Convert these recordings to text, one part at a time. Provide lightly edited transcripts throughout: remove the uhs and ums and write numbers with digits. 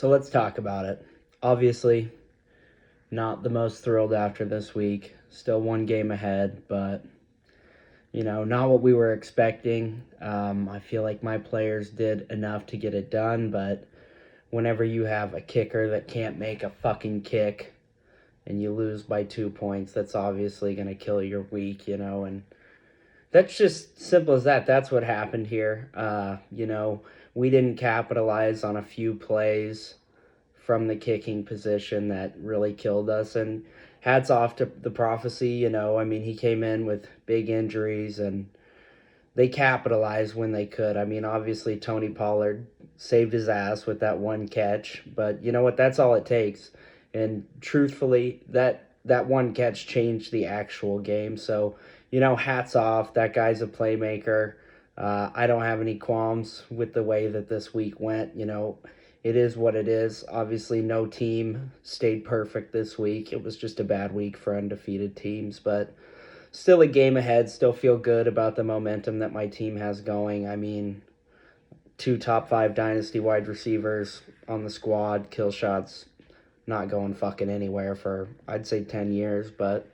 So let's talk about it. Obviously, not the most thrilled after this week. Still one game ahead, but not what we were expecting. I feel like my players did enough to get it done, but whenever you have a kicker that can't make a fucking kick and you lose by 2 points, that's obviously going to kill your week, and that's just simple as that. That's what happened here. We didn't capitalize on a few plays from the kicking position that really killed us. And hats off to the prophecy, he came in with big injuries and they capitalized when they could. Obviously, Tony Pollard saved his ass with that one catch, but you know what? That's all it takes. And truthfully, that one catch changed the actual game. So, hats off. That guy's a playmaker. I don't have any qualms with the way that this week went. It is what it is. Obviously, no team stayed perfect this week. It was just a bad week for undefeated teams, but still a game ahead. Still feel good about the momentum that my team has going. Two top 5 dynasty wide receivers on the squad. Killshot's not going fucking anywhere for, I'd say, 10 years, but,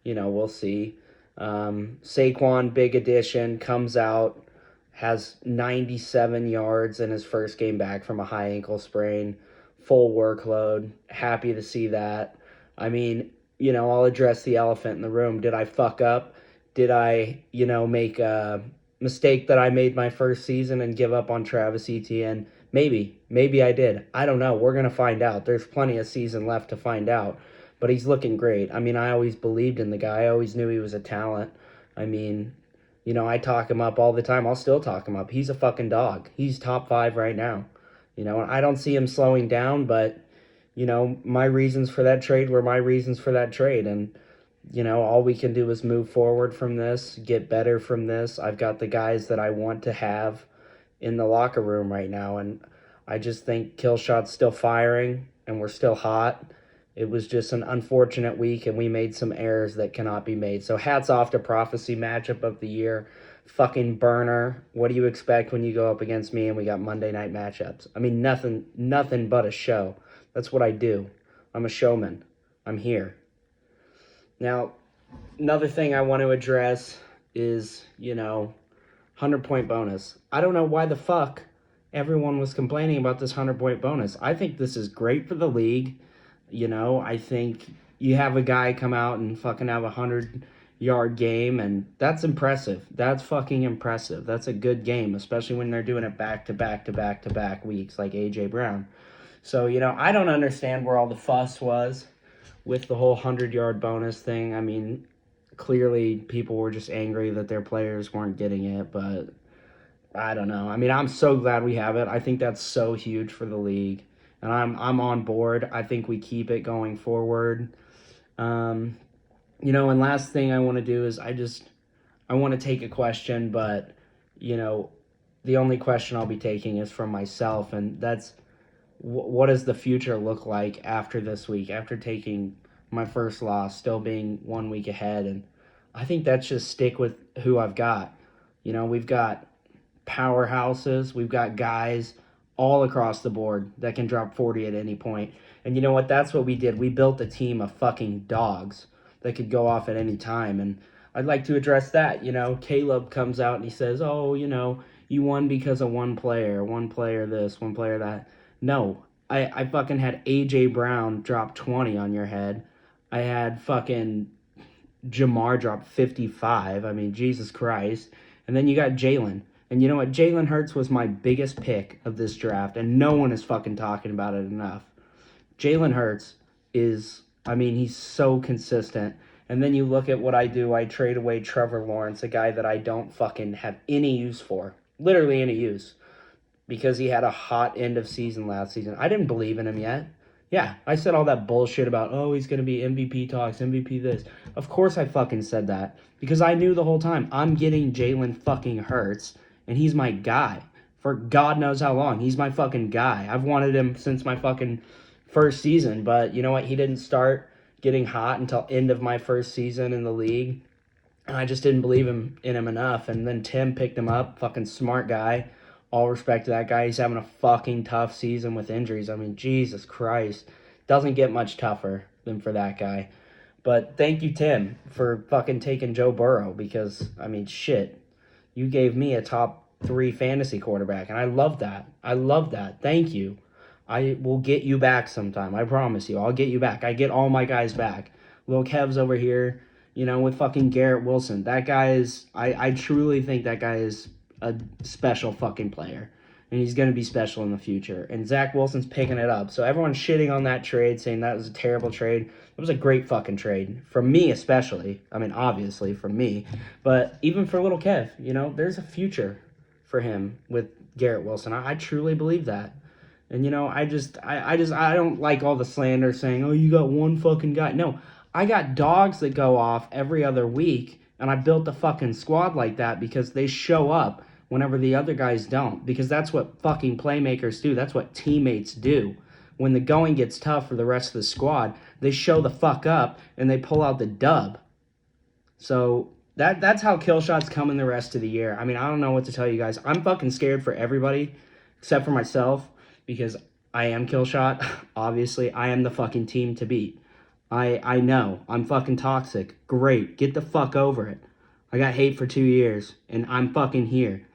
we'll see. Saquon, big addition, comes out, has 97 yards in his first game back from a high ankle sprain, full workload. Happy to see that. I'll address the elephant in the room. Did I fuck up? Did I, make a mistake that I made my first season and give up on Travis Etienne? Maybe I did. I don't know. We're going to find out. There's plenty of season left to find out. But he's looking great. I always believed in the guy. I always knew he was a talent. I talk him up all the time. I'll still talk him up. He's a fucking dog. He's top 5 right now. And I don't see him slowing down, but, my reasons for that trade were my reasons for that trade. And, all we can do is move forward from this, get better from this. I've got the guys that I want to have in the locker room right now. And I just think Killshot's still firing and we're still hot. It was just an unfortunate week, and we made some errors that cannot be made. So hats off to Prophecy matchup of the year. Fucking burner. What do you expect when you go up against me and we got Monday night matchups? Nothing but a show. That's what I do. I'm a showman. I'm here. Now, another thing I want to address is, 100-point bonus. I don't know why the fuck everyone was complaining about this 100-point bonus. I think this is great for the league. I think you have a guy come out and fucking have a 100-yard game, and that's impressive. That's fucking impressive. That's a good game, especially when they're doing it back-to-back weeks like A.J. Brown. So, I don't understand where all the fuss was with the whole 100-yard bonus thing. Clearly people were just angry that their players weren't getting it, but I don't know. I'm so glad we have it. I think that's so huge for the league. And I'm on board. I think we keep it going forward. And last thing I want to do is I want to take a question, but, the only question I'll be taking is from myself, and that's what does the future look like after this week, after taking my first loss, still being 1 week ahead. And I think that's just stick with who I've got. We've got powerhouses. We've got guys all across the board that can drop 40 at any point. And you know what? That's what we did. We built a team of fucking dogs that could go off at any time. And I'd like to address that. Caleb comes out and he says, oh, you won because of one player this, one player that. No, I fucking had A.J. Brown drop 20 on your head. I had fucking Jamar drop 55. Jesus Christ. And then you got Jalen. And you know what? Jalen Hurts was my biggest pick of this draft, and no one is fucking talking about it enough. Jalen Hurts is, he's so consistent. And then you look at what I do. I trade away Trevor Lawrence, a guy that I don't fucking have any use for. Literally any use. Because he had a hot end of season last season. I didn't believe in him yet. Yeah, I said all that bullshit about, he's going to be MVP talks, MVP this. Of course I fucking said that. Because I knew the whole time, I'm getting Jalen fucking Hurts. And he's my guy for God knows how long. He's my fucking guy. I've wanted him since my fucking first season. But you know what? He didn't start getting hot until end of my first season in the league. And I just didn't believe in him enough. And then Tim picked him up. Fucking smart guy. All respect to that guy. He's having a fucking tough season with injuries. I mean, Jesus Christ. Doesn't get much tougher than for that guy. But thank you, Tim, for fucking taking Joe Burrow because, I mean, shit. You gave me a top 3 fantasy quarterback, and I love that. I love that. Thank you. I will get you back sometime. I promise you. I'll get you back. I get all my guys back. Lil Kev's over here, with fucking Garrett Wilson. That guy is, I truly think that guy is a special fucking player. And he's going to be special in the future. And Zach Wilson's picking it up. So everyone's shitting on that trade, saying that was a terrible trade. It was a great fucking trade. From me especially. I mean, obviously, from me. But even for little Kev, there's a future for him with Garrett Wilson. I truly believe that. And, I don't like all the slander saying, oh, you got one fucking guy. No, I got dogs that go off every other week. And I built a fucking squad like that because they show up whenever the other guys don't. Because that's what fucking playmakers do. That's what teammates do. When the going gets tough for the rest of the squad, they show the fuck up and they pull out the dub. So that's how Killshot's coming the rest of the year. I mean, I don't know what to tell you guys. I'm fucking scared for everybody except for myself because I am Killshot. Obviously, I am the fucking team to beat. I know. I'm fucking toxic. Great. Get the fuck over it. I got hate for 2 years, and I'm fucking here.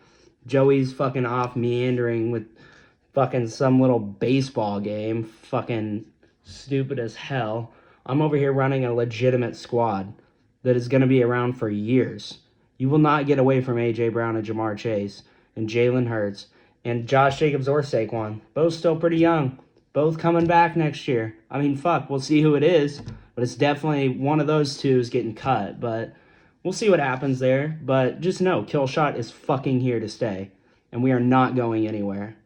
Joey's fucking off meandering with fucking some little baseball game. Fucking stupid as hell. I'm over here running a legitimate squad that is going to be around for years. You will not get away from A.J. Brown and Jamar Chase and Jalen Hurts and Josh Jacobs or Saquon. Both still pretty young. Both coming back next year. I mean, fuck, we'll see who it is. But it's definitely one of those two is getting cut. But we'll see what happens there. But just know, Killshot is fucking here to stay. And we are not going anywhere.